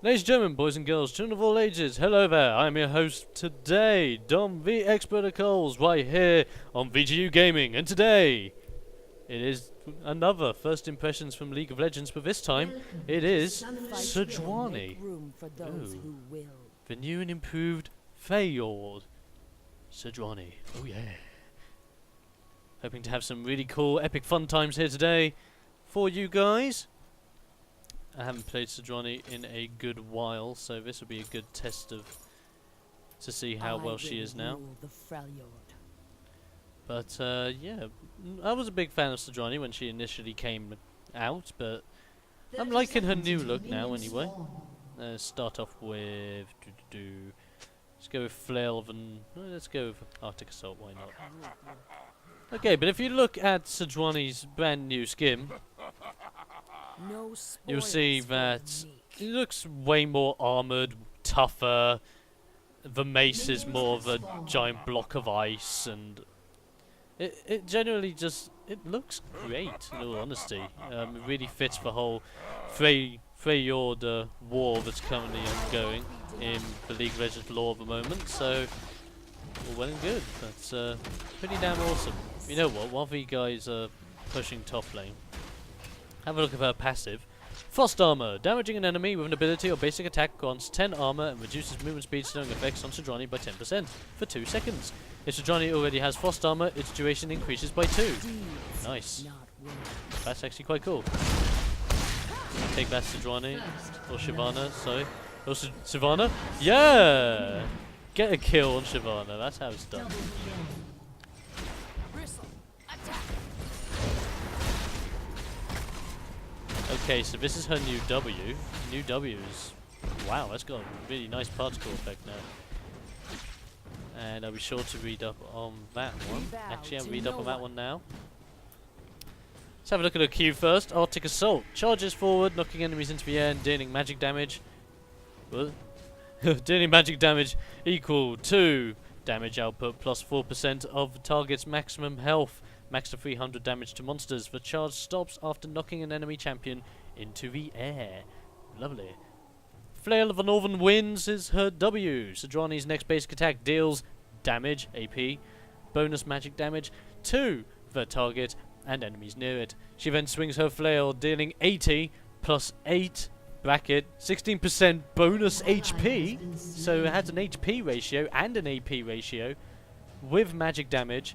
Ladies and gentlemen, boys and girls, children of all ages, hello there, I'm your host today, Dom the Expert of Coles, right here on VGU Gaming, and today, it is another First Impressions from League of Legends, but this time, it is Sejuani. The new and improved Fjord. Sejuani, oh yeah. Hoping to have some really cool, epic fun times here today for you guys. I haven't played Sejuani in a good while, so this will be a good test to see how well she is now. But yeah, I was a big fan of Sejuani when she initially came out, but I'm liking her new look now anyway. Start off with let's go with Flail and let's go with Arctic Assault, why not? Okay, but if you look at Sejuani's brand new skin, you'll see that it looks way more armoured, tougher. The mace is more of a giant block of ice, and it generally just, it looks great, in all honesty. It really fits the whole Fjord war that's currently ongoing in the League of Legends lore at the moment, so all well and good. That's pretty damn awesome. You know what, while the guys are pushing top lane, have a look at her passive. Frost Armor. Damaging an enemy with an ability or basic attack grants 10 armor and reduces movement speed slowing effects on Sejuani by 10% for 2 seconds. If Sejuani already has Frost Armor, its duration increases by 2. Nice. That's actually quite cool. Take that, Sejuani. Or Shyvana, sorry. Or Shyvana? Yeah! Get a kill on Shyvana, that's how it's done. Okay, so this is her new W. New W is... wow, that's got a really nice particle effect now. And I'll be sure to read up on that one. Actually, I'll read up on that one now. Let's have a look at her Q first. Arctic Assault. Charges forward, knocking enemies into the air and dealing magic damage. Dealing magic damage equal to damage output plus 4% of the target's maximum health. Max to 300 damage to monsters. The charge stops after knocking an enemy champion into the air. Lovely. Flail of the Northern Winds is her W. Sejuani's next basic attack deals damage, AP, bonus magic damage to the target and enemies near it. She then swings her flail, dealing 80 plus 8 bracket 16% bonus HP. So it has an HP ratio and an AP ratio with magic damage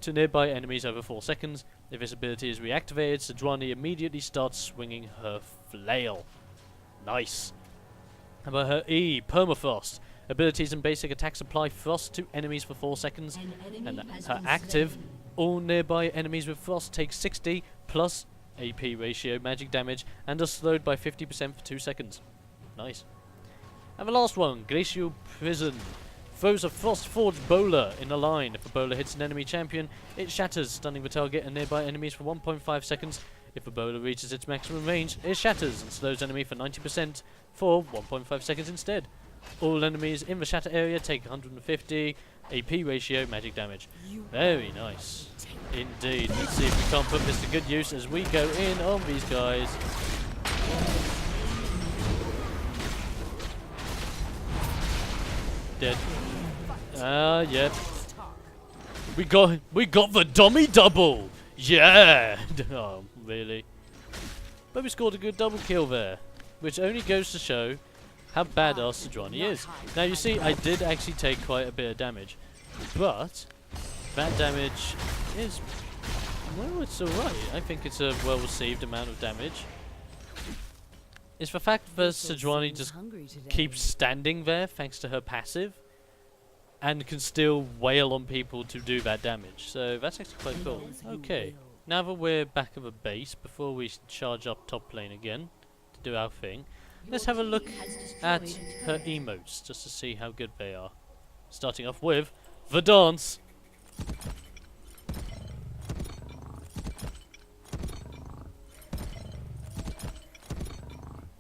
to nearby enemies over 4 seconds. If this ability is reactivated, Sejuani immediately starts swinging her flail. Nice. How about her E? Permafrost. Abilities and basic attacks apply frost to enemies for 4 seconds. And her active, all nearby enemies with frost take 60 plus AP ratio magic damage and are slowed by 50% for 2 seconds. Nice. And the last one, Glacial Prison. Throws a Frost-Forged Bowler in a line. If a bowler hits an enemy champion, it shatters, stunning the target and nearby enemies for 1.5 seconds. If a bowler reaches its maximum range, it shatters and slows enemy for 90% for 1.5 seconds instead. All enemies in the shatter area take 150 AP ratio magic damage. Very nice. Indeed. Let's see if we can't put this to good use as we go in on these guys. Dead. Yep. We got the dummy double! Yeah! Oh, really? But we scored a good double kill there, which only goes to show how badass Sejuani is. Now you see, I did actually take quite a bit of damage, but that damage is, well, it's alright. I think it's a well-received amount of damage. It's the fact that Sejuani just keeps standing there thanks to her passive and can still wail on people to do that damage. So that's actually quite cool. Okay, now that we're back at the base, before we charge up top lane again to do our thing, let's have a look at her emotes just to see how good they are. Starting off with the dance.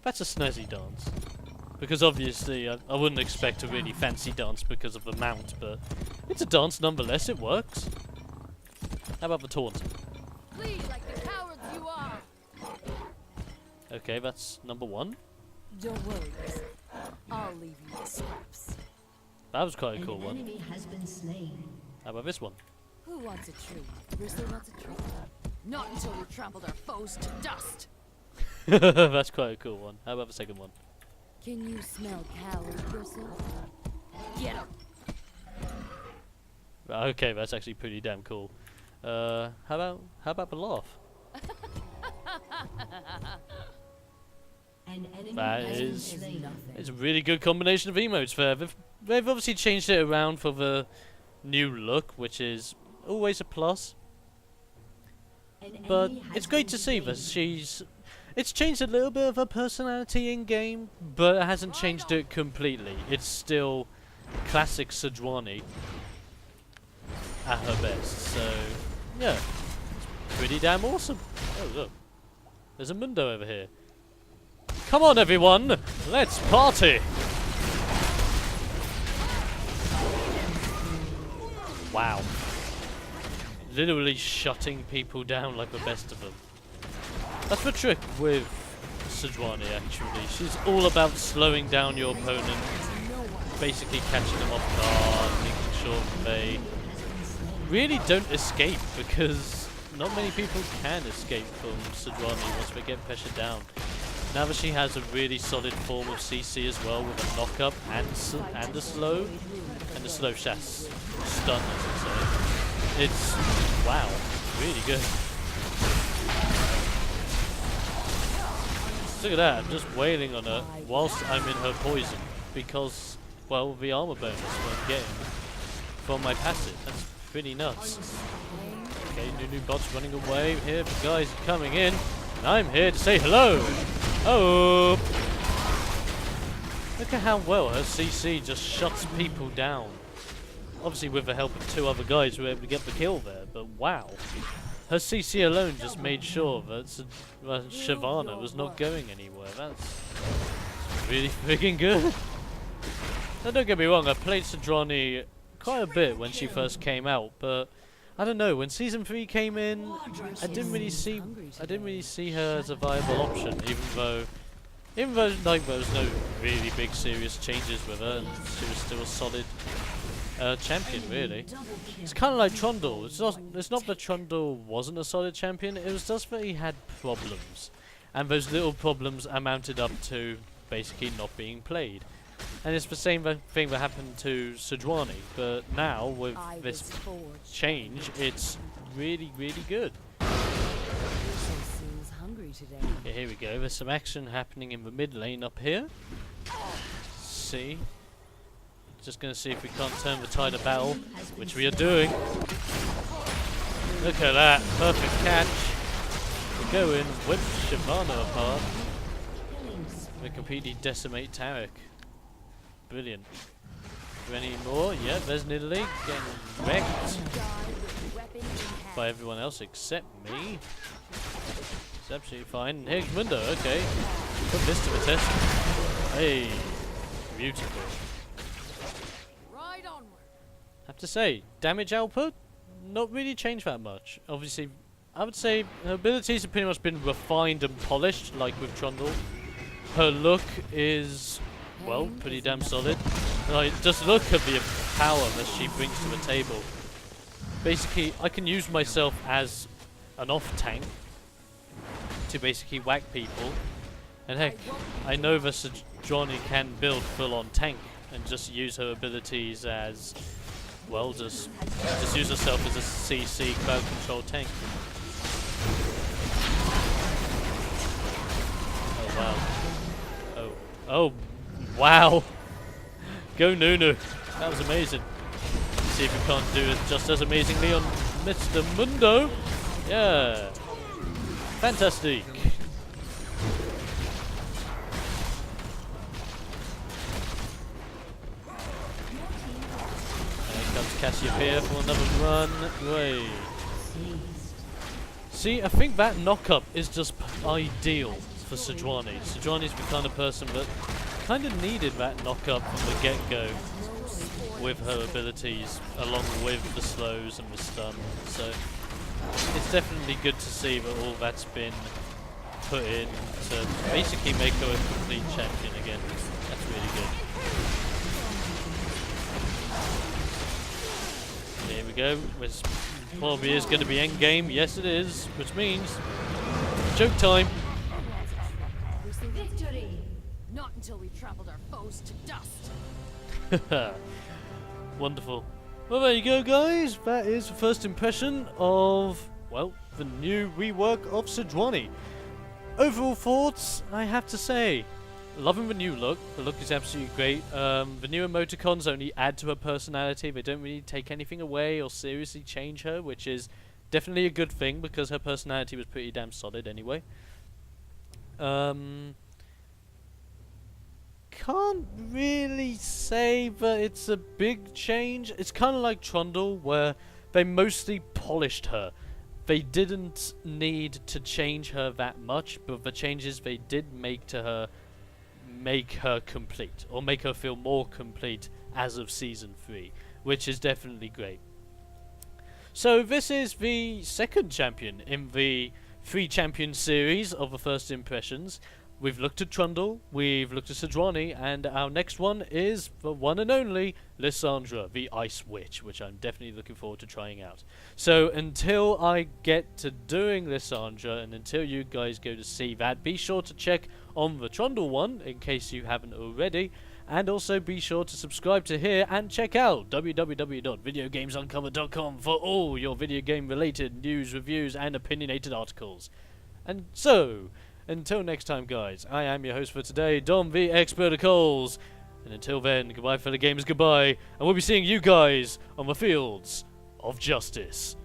That's a snazzy dance. Because obviously I wouldn't expect a really fancy dance because of the mount, but it's a dance nonetheless, it works. How about the taunt? Flee like the cowards you are. Okay, that's number 1. Don't worry, I'll leave you the scraps. That was quite a cool An one. enemy has been slain. How about this one? Who wants a treat? Bristol wants a treat. Not until we've trampled our foes to dust. That's quite a cool one. How about the second one? Can you smell coward, Bristle? Get him. Okay, that's actually pretty damn cool. How about the laugh? An enemy That has is- been slain. It's a really good combination of emotes there. They've obviously changed it around for the new look, which is always a plus. An But enemy has it's great been to see that slain. it's changed a little bit of her personality in game, but it hasn't changed it completely. It's still classic Sejuani at her best. So yeah, it's pretty damn awesome. Oh look, there's a Mundo over here. Come on everyone, let's party! Wow. Literally shutting people down like the best of them. That's the trick with Sejuani actually. She's all about slowing down your opponent, basically catching them off guard, making sure they really don't escape, because not many people can escape from Sejuani once they get pressured down. Now that she has a really solid form of CC as well, with a knock-up and a slow chas stun, I should say. It's, wow, really good. Look at that, I'm just wailing on her whilst I'm in her poison, because, well, the armor bonus I'm getting from my passive. That's pretty nuts. Okay, new bot's running away. Here the guys are coming in, and I'm here to say hello. Oh! Look at how well her CC just shuts people down. Obviously with the help of two other guys who were able to get the kill there, but wow. Her CC alone just made sure that Shyvana was not going anywhere. That's really freaking good. Now don't get me wrong, I played Sejuani quite a bit when she first came out, but I don't know, when season 3 came in, I didn't really see her as a viable option, even though like there was no really big serious changes with her, and she was still a solid champion, really. It's kind of like Trundle. It's not that Trundle wasn't a solid champion, it was just that he had problems, and those little problems amounted up to basically not being played. And it's the same thing that happened to Sejuani, but now with this change, it's really, really good. Seems hungry today. Okay, here we go. There's some action happening in the mid lane up here. See, just gonna see if we can't turn the tide of battle, which we are doing. Look at that, perfect catch. We go in, whip Shyvana apart. We completely decimate Tarek. Brilliant. Do any more? Yeah, there's Nidalee getting wrecked by everyone else except me. It's absolutely fine. And here's Mundo, okay. Put this to the test. Hey, beautiful. Right onward. Have to say, damage output, not really changed that much. Obviously, I would say her abilities have pretty much been refined and polished, like with Trundle. Her look is, well, pretty damn solid. Like, just look at the power that she brings to the table. Basically, I can use myself as an off tank to basically whack people. And heck, I know that Sejuani can build full on tank and just use her abilities as, well, just use herself as a CC crowd control tank. Oh wow. Oh, wow. Go Nunu. That was amazing. Let's see if we can't do it just as amazingly on Mr. Mundo. Yeah. Fantastic. There comes Cassiopeia for another run. Way. See, I think that knock-up is just ideal for Sejuani. Sejuani's the kind of person that kind of needed that knock-up from the get-go with her abilities, along with the slows and the stun. So it's definitely good to see that all that's been put in to basically make her a complete champion again. That's really good. go. Which probably is going to be endgame. Yes, it is. Which means joke time. Victory! Not until we trampled our foes to dust. Wonderful. Well, there you go, guys. That is the first impression of, well, the new rework of Sejuani. Overall thoughts, I have to say, loving the new look. The look is absolutely great. The new emoticons only add to her personality. They don't really take anything away or seriously change her, which is definitely a good thing because her personality was pretty damn solid anyway. Can't really say that it's a big change. It's kind of like Trundle, where they mostly polished her. They didn't need to change her that much, but the changes they did make to her make her complete, or make her feel more complete as of Season 3, which is definitely great. So this is the second champion in the 3 champion series of the first impressions. We've looked at Trundle, we've looked at Sejuani, and our next one is the one and only Lissandra, the Ice Witch, which I'm definitely looking forward to trying out. So until I get to doing Lissandra, and until you guys go to see that, be sure to check on the Trundle one, in case you haven't already, and also be sure to subscribe to here and check out www.videogamesuncovered.com for all your video game related news, reviews, and opinionated articles. And so, until next time, guys, I am your host for today, Dom the Expert Coles. And until then, goodbye fellow gamers, goodbye, and we'll be seeing you guys on the fields of justice.